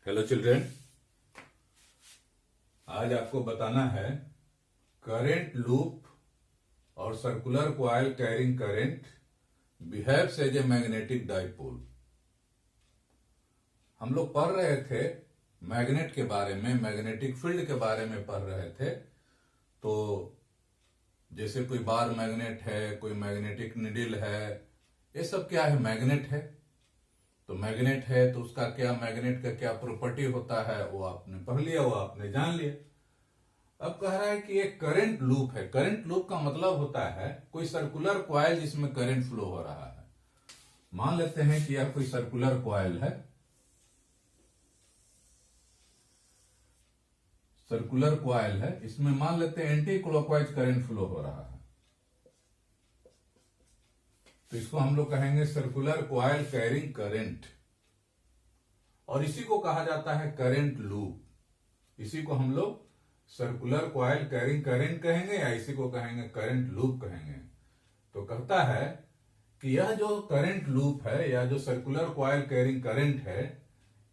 Hello children, आज आपको बताना है करंट लूप और circular coil carrying current behaves as a magnetic dipole. हम लोग पढ़ रहे थे मैग्नेट के बारे में, मैग्नेटिक फील्ड के बारे में पढ़ रहे थे। तो जैसे कोई बार मैग्नेट है, कोई मैग्नेटिक निडल है, ये सब क्या है? मैग्नेट है। तो मैग्नेट है तो उसका क्या, मैग्नेट का क्या प्रॉपर्टी होता है वो आपने पढ़ लिया, वो आपने जान लिया। अब कह रहा है कि एक करंट लूप है। करंट लूप का मतलब होता है कोई सर्कुलर कॉइल जिसमें करंट फ्लो हो रहा है। मान लेते हैं कि यह कोई सर्कुलर कॉइल है, सर्कुलर कॉइल है, इसमें मान लेते हैं एंटी क्लॉकवाइज करंट फ्लो हो रहा है। तो इसको हम लोग कहेंगे सर्कुलर कॉइल कैरिंग करंट, और इसी को कहा जाता है करंट लूप। इसी को हम लोग सर्कुलर कॉइल कैरिंग करंट कहेंगे या इसी को कहेंगे करंट लूप कहेंगे। तो कहता है कि यह जो करंट लूप है या जो सर्कुलर कॉइल कैरिंग करंट है,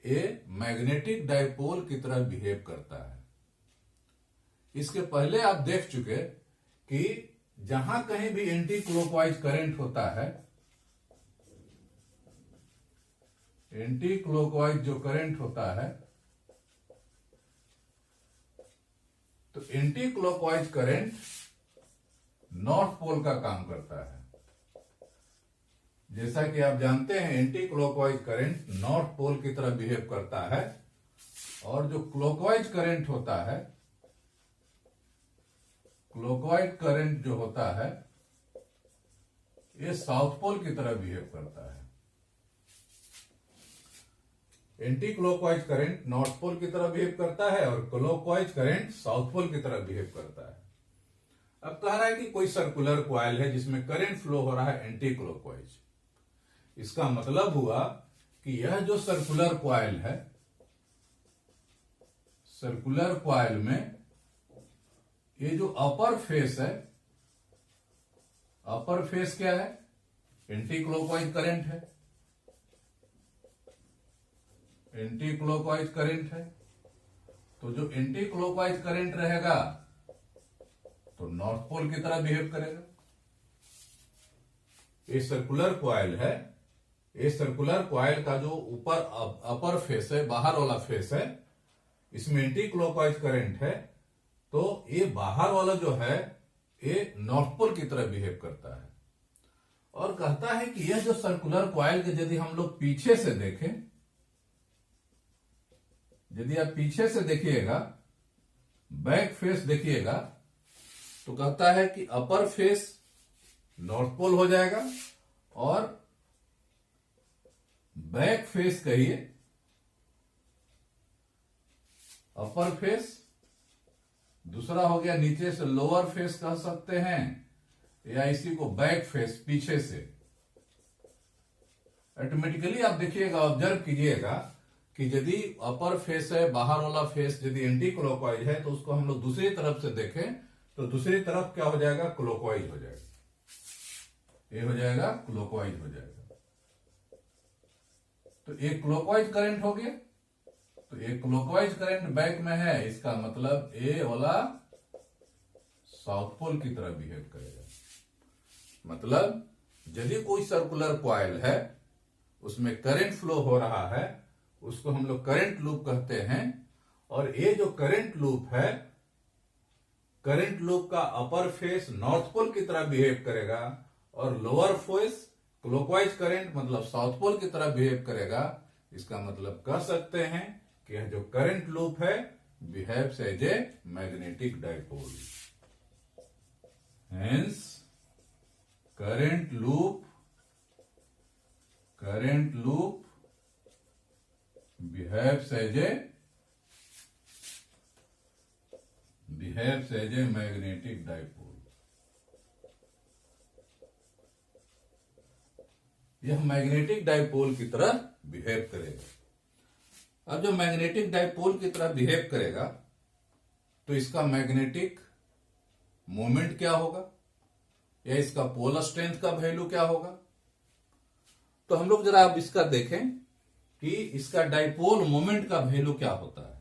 ये मैग्नेटिक डाइपोल की तरह बिहेव करता है। इसके पहले आप देख चुके कि जहां कहीं भी एंटी क्लॉकवाइज करंट होता है, एंटी क्लॉकवाइज जो करंट होता है, तो anti clockwise current north pole का काम करता है। जैसा कि आप जानते हैं anti clockwise current north pole की तरह बिहेव करता है, और जो क्लॉकवाइज करंट होता है, क्लॉकवाइज करंट जो होता है ये साउथ पोल की तरह बिहेव करता है। Anti clockwise current north pole की तरह बिहेव करता है और क्लॉकवाइज करंट साउथ पोल की तरह बिहेव करता है। अब कह रहा है कि कोई सर्कुलर कॉइल है जिसमें करंट फ्लो हो रहा है एंटी क्लॉकवाइज। इसका मतलब हुआ कि यह जो सर्कुलर कॉइल है, सर्कुलर कॉइल में ये जो अपर फेस है, अपर फेस क्या है? एंटी क्लॉकवाइज करंट है, एंटी क्लॉकवाइज करंट है। तो जो एंटी क्लॉकवाइज करंट रहेगा तो नॉर्थ पोल की तरह बिहेव करेगा। ये सर्कुलर कॉइल है, ये सर्कुलर कॉइल का जो ऊपर अपर फेस है, बाहर वाला फेस है, इसमें एंटी क्लॉकवाइज करंट है। तो ये बाहर वाला जो है ये नॉर्थ पोल की तरह बिहेव करता है। और कहता है कि यह जो सर्कुलर कॉइल के यदि हम लोग पीछे से देखें, यदि आप पीछे से देखिएगा, बैक फेस देखिएगा, तो कहता है कि अपर फेस नॉर्थ पोल हो जाएगा और बैक फेस कहिए, अपर फेस, दूसरा हो गया नीचे से लोअर फेस कह सकते हैं, या इसी को बैक फेस, पीछे से। ऑटोमेटिकली आप देखिएगा, ऑब्जर्व कीजिएगा कि यदि अपर फेस है, बाहर वाला फेस यदि एंटी क्लॉकवाइज है, तो उसको हम लोग दूसरी तरफ से देखें तो दूसरी तरफ क्या हो जाएगा? क्लॉकवाइज हो जाएगा। ये हो जाएगा क्लॉकवाइज हो जाएगा। तो एक क्लॉकवाइज करंट हो गया, तो एक क्लॉकवाइज करंट बैक में है, इसका मतलब ए वाला साउथ पोल की तरह बिहेव करेगा। मतलब यदि कोई सर्कुलर कॉइल है, उसमें करंट फ्लो हो रहा है, उसको हम लोग करंट लूप कहते हैं। और ये जो करंट लूप है, करंट लूप का अपर फेस नॉर्थ पोल की तरह बिहेव करेगा और लोअर फेस क्लॉकवाइज करंट मतलब साउथ पोल की तरह बिहेव करेगा। इसका मतलब कह सकते हैं कि यह जो करंट लूप है behaves as a magnetic dipole. Hence current loop behaves as a magnetic dipole। यह मैग्नेटिक डाइपोल की तरह बिहेव करेगा। अब जो मैग्नेटिक डाइपोल की तरह बिहेव करेगा तो इसका मैग्नेटिक मोमेंट क्या होगा, या इसका पोलर स्ट्रेंथ का वैल्यू क्या होगा? तो हम लोग जरा अब इसका देखें कि इसका डाइपोल मोमेंट का वैल्यू क्या होता है।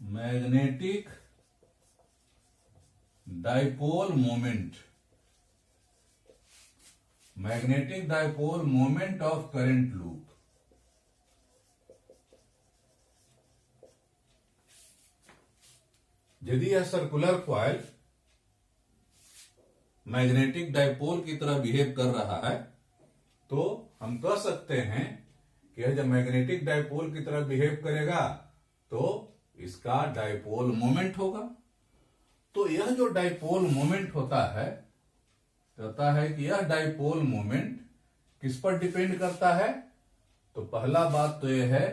Magnetic dipole moment, magnetic dipole moment of current loop. यदि यह सर्कुलर कॉइल मैग्नेटिक डाइपोल की तरह बिहेव कर रहा है तो हम कह सकते हैं कि यह जब मैग्नेटिक डाइपोल की तरह बिहेव करेगा तो इसका डाइपोल मोमेंट होगा। तो यह जो डाइपोल मोमेंट होता है, कहता है कि यह डाइपोल मोमेंट किस पर डिपेंड करता है। तो पहला बात तो यह है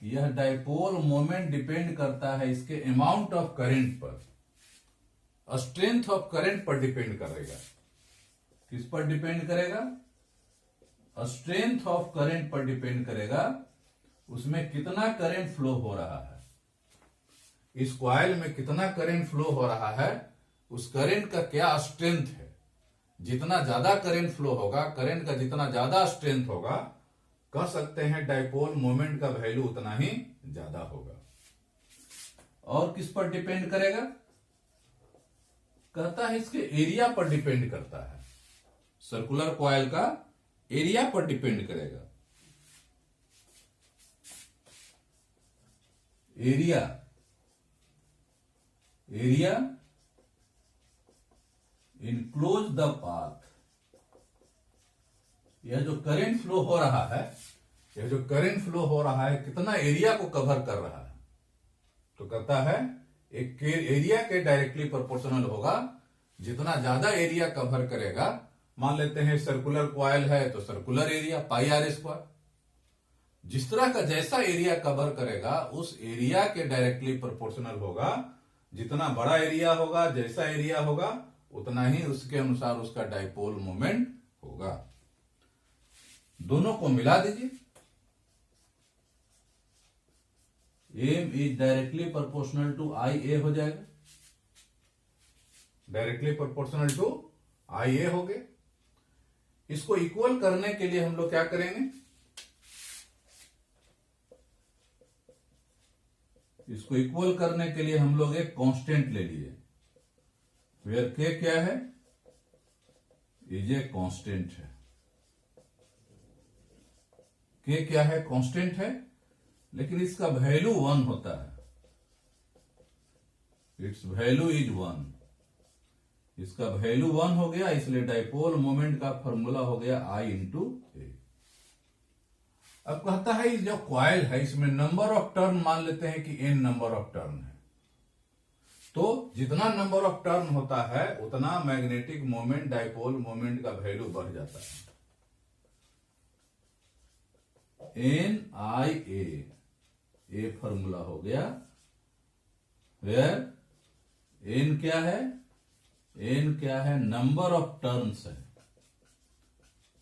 कि यह डाइपोल मोमेंट डिपेंड करता है इसके अमाउंट ऑफ करंट पर, स्ट्रेंथ ऑफ करंट पर डिपेंड करेगा। किस पर डिपेंड करेगा? स्ट्रेंथ ऑफ करंट पर डिपेंड करेगा, उसमें कितना करंट फ्लो हो रहा है, इस कॉइल में कितना करंट फ्लो हो रहा है, उस करंट का क्या स्ट्रेंथ है। जितना ज्यादा करंट फ्लो होगा, करंट का जितना ज्यादा स्ट्रेंथ होगा, कह सकते हैं डाइपोल मोमेंट का वैल्यू उतना ही ज्यादा होगा। और किस पर डिपेंड करेगा? कहता है इसके एरिया पर डिपेंड करता है, सर्कुलर कॉइल का एरिया पर डिपेंड करेगा। Area enclose the path. यह जो करंट फ्लो हो रहा है, यह जो करंट फ्लो हो रहा है कितना एरिया को कवर कर रहा है। तो कहता है एक एरिया के डायरेक्टली प्रोपोर्शनल होगा। जितना ज्यादा एरिया कवर करेगा, मान लेते हैं सर्कुलर कॉइल है तो circular area pi r square. जिस तरह का जैसा एरिया कवर करेगा उस एरिया के डायरेक्टली प्रोपोर्शनल होगा। जितना बड़ा एरिया होगा, जैसा एरिया होगा, उतना ही उसके अनुसार उसका डाइपोल मोमेंट होगा। दोनों को मिला दीजिए। M is directly proportional to I A हो जाएगा, directly proportional to I A हो गए। इसको इक्वल करने के लिए हम लोग क्या करेंगे? इसको इक्वल करने के लिए हम लोग एक कांस्टेंट ले लिए, वेयर के क्या है? इज ए कांस्टेंट है। के क्या है? कांस्टेंट है, लेकिन इसका वैल्यू 1 होता है। It's value is 1। इसका वैल्यू 1 हो गया, इसलिए डाइपोल मोमेंट का फॉर्मूला हो गया I इंटू ए। अब कहता है जो कॉइल है इसमें नंबर ऑफ टर्न मान लेते हैं कि n नंबर ऑफ टर्न है। तो जितना नंबर ऑफ टर्न होता है उतना मैग्नेटिक मोमेंट, डाइपोल मोमेंट का वैल्यू बढ़ जाता है। एन आई ए फॉर्मूला हो गया, वेयर एन क्या है? एन क्या है? नंबर ऑफ टर्न्स है,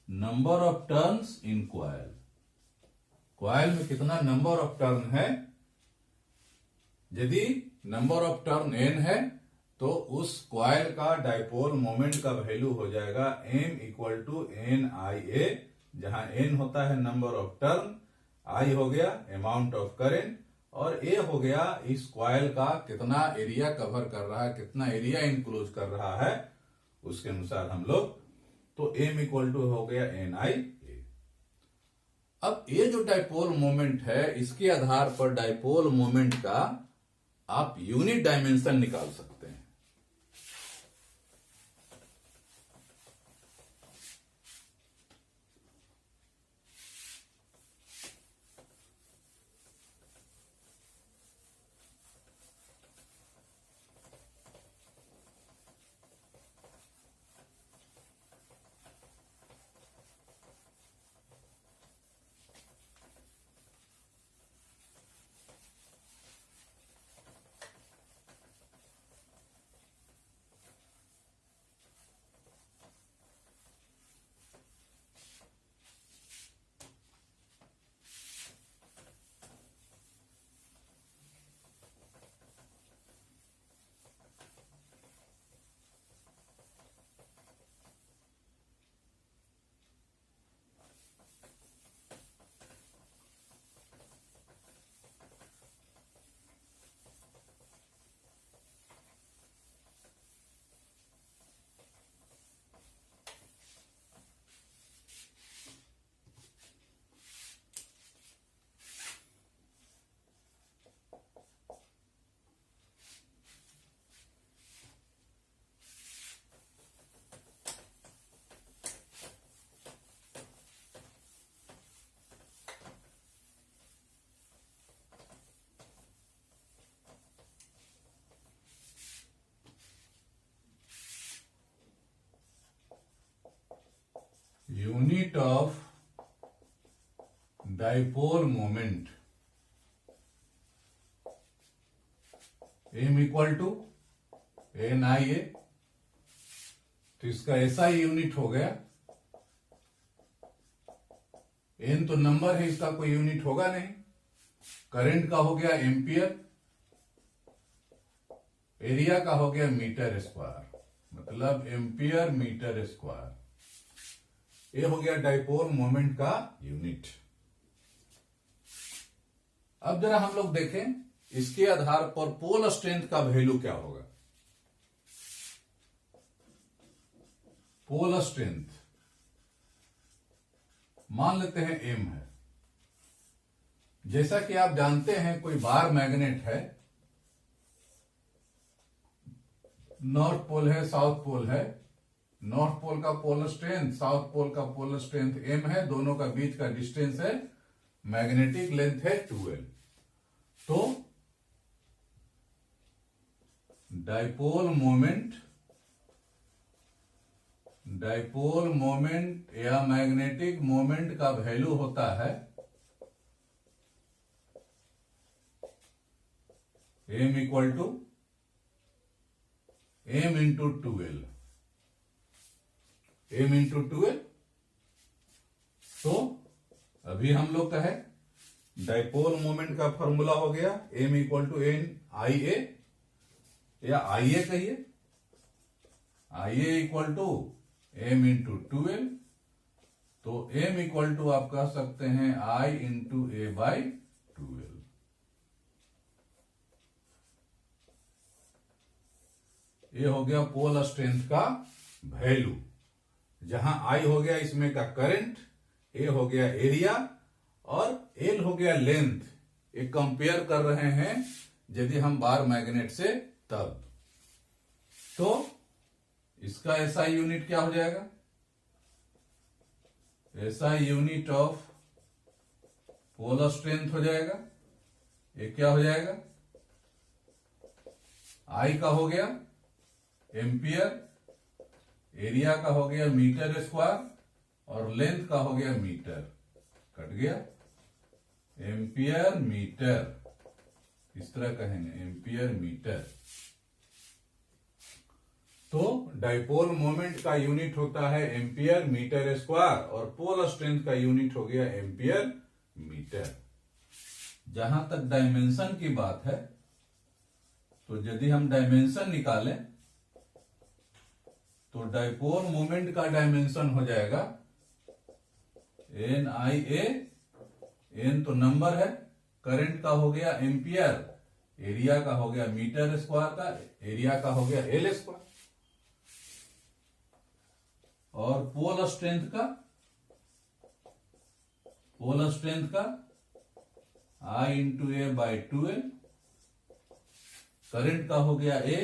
number of turns in coil. Coil में कितना नंबर ऑफ टर्न है। यदि नंबर ऑफ टर्न n है तो उस कॉइल का डाइपोल मोमेंट का वैल्यू हो जाएगा m इक्वल टू एन आई ए, जहां n होता है नंबर ऑफ टर्न, I हो गया अमाउंट ऑफ करंट, और A हो गया इस कॉइल का कितना एरिया कवर कर रहा है, कितना एरिया इनक्लोज कर रहा है, उसके अनुसार हम लोग, तो m इक्वल टू हो गया एन आई ए। अब ये जो डाइपोल मोमेंट है इसके आधार पर डाइपोल मोमेंट का आप यूनिट डायमेंशन निकाल सकते हैं। Unit of dipole moment m equal to NIA। तो इसका ऐसा ही यूनिट हो गया, n तो नंबर है, इसका कोई यूनिट होगा नहीं। करंट का हो गया एम्पियर, एरिया का हो गया मीटर स्क्वायर, मतलब एम्पियर मीटर स्क्वायर। ये हो गया डाइपोल मोमेंट का यूनिट। अब जरा हम लोग देखें इसके आधार पर पोल स्ट्रेंथ का वैल्यू क्या होगा। पोल स्ट्रेंथ मान लेते हैं m है। जैसा कि आप जानते हैं कोई बार मैग्नेट है, नॉर्थ पोल है, साउथ पोल है। नॉर्थ पोल का पोल स्ट्रेंथ, साउथ पोल का पोल स्ट्रेंथ m है, दोनों का बीच का डिस्टेंस है, मैग्नेटिक लेंथ है 2l। तो डाइपोल मोमेंट या मैग्नेटिक मोमेंट का वैल्यू होता है m equal to m into 2l। m into 2l। तो अभी हम लोग का है डाइपोल मोमेंट का फॉर्मूला हो गया m इक्वल टू NIA या IA कहिए, IA equal to m into 2l। तो m इक्वल टू आप कह सकते हैं I into A by 2l। ये हो गया पोल स्ट्रेंथ का वैल्यू, जहां I हो गया इसमें का करंट, A हो गया एरिया और L हो गया लेंथ। ये कंपेयर कर रहे हैं यदि हम बार मैग्नेट से तब। तो इसका SI यूनिट क्या हो जाएगा, SI unit of pole strength हो जाएगा। ये क्या हो जाएगा, I का हो गया एम्पियर, एरिया का हो गया मीटर स्क्वायर और लेंथ का हो गया मीटर। कट गया, एम्पियर मीटर, इस तरह कहेंगे एम्पियर मीटर। तो डाइपोल मोमेंट का यूनिट होता है एम्पियर मीटर स्क्वायर और पोल स्ट्रेंथ का यूनिट हो गया एम्पियर मीटर। जहां तक डायमेंशन की बात है, तो यदि हम डायमेंशन निकालें तो डाइपोल मोमेंट का डायमेंशन हो जाएगा NIA। n तो नंबर है, करंट का हो गया एम्पियर, एरिया का हो गया मीटर स्क्वायर का, एरिया का हो गया L स्क्वायर, और पोल स्ट्रेंथ का I into A by 2l। Current का हो गया A,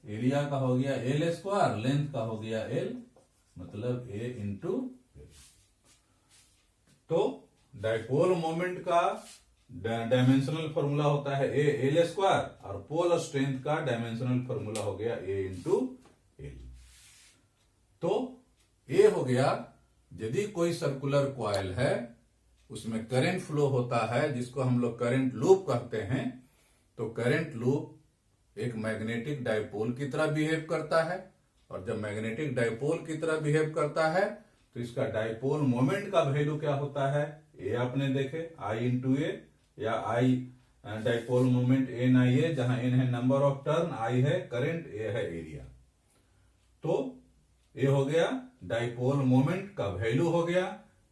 एरिया का हो गया L स्क्वायर, लेंथ का हो गया L, मतलब A इंटू L। तो डाइपोल मोमेंट का डायमेंशनल फॉर्मूला होता है A L स्क्वायर और पोल स्ट्रेंथ का डायमेंशनल फॉर्मूला हो गया A इंटू L। तो A हो गया, यदि कोई सर्कुलर कॉइल है उसमें करंट फ्लो होता है जिसको हम लोग करंट लूप कहते हैं, तो करंट लूप एक मैग्नेटिक डाइपोल की तरह बिहेव करता है। और जब मैग्नेटिक डाइपोल की तरह बिहेव करता है तो इसका डाइपोल मोमेंट का वैल्यू क्या होता है, ये आपने देखे I इंटू A या I डाइपोल मोमेंट NIA, जहां N है नंबर ऑफ टर्न, I है करंट, A है एरिया। तो ये हो गया डाइपोल मोमेंट का वैल्यू हो गया।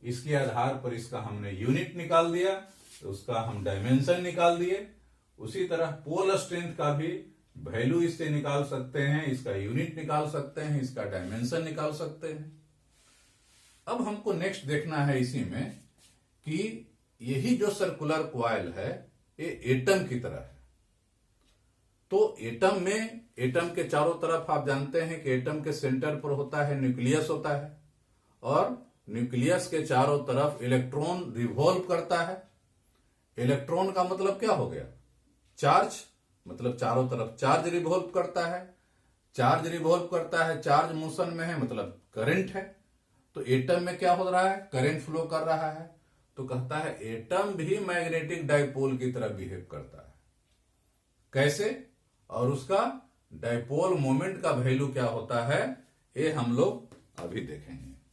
इसके आधार पर इसका हमने यूनिट निकाल दिया, तो उसका हम डायमेंशन निकाल दिए। उसी तरह पोल स्ट्रेंथ का भी वैल्यू इससे निकाल सकते हैं, इसका यूनिट निकाल सकते हैं, इसका डायमेंशन निकाल सकते हैं। अब हमको नेक्स्ट देखना है इसी में कि यही जो सर्कुलर कॉइल है ये एटम की तरह है। तो एटम में, एटम के चारों तरफ आप जानते हैं कि एटम के सेंटर पर होता है न्यूक्लियस होता है, और न्यूक्लियस के चारों तरफ इलेक्ट्रॉन रिवॉल्व करता है। इलेक्ट्रॉन का मतलब क्या हो गया, चार्ज, मतलब चारों तरफ चार्ज रिवॉल्व करता है। चार्ज रिवॉल्व करता है, चार्ज मोशन में है, मतलब करंट है। तो एटम में क्या हो रहा है, करंट फ्लो कर रहा है, तो कहता है एटम भी मैग्नेटिक डाइपोल की तरह बिहेव करता है। कैसे, और उसका डाइपोल मोमेंट का वैल्यू क्या होता है, ये हम लोग अभी देखेंगे।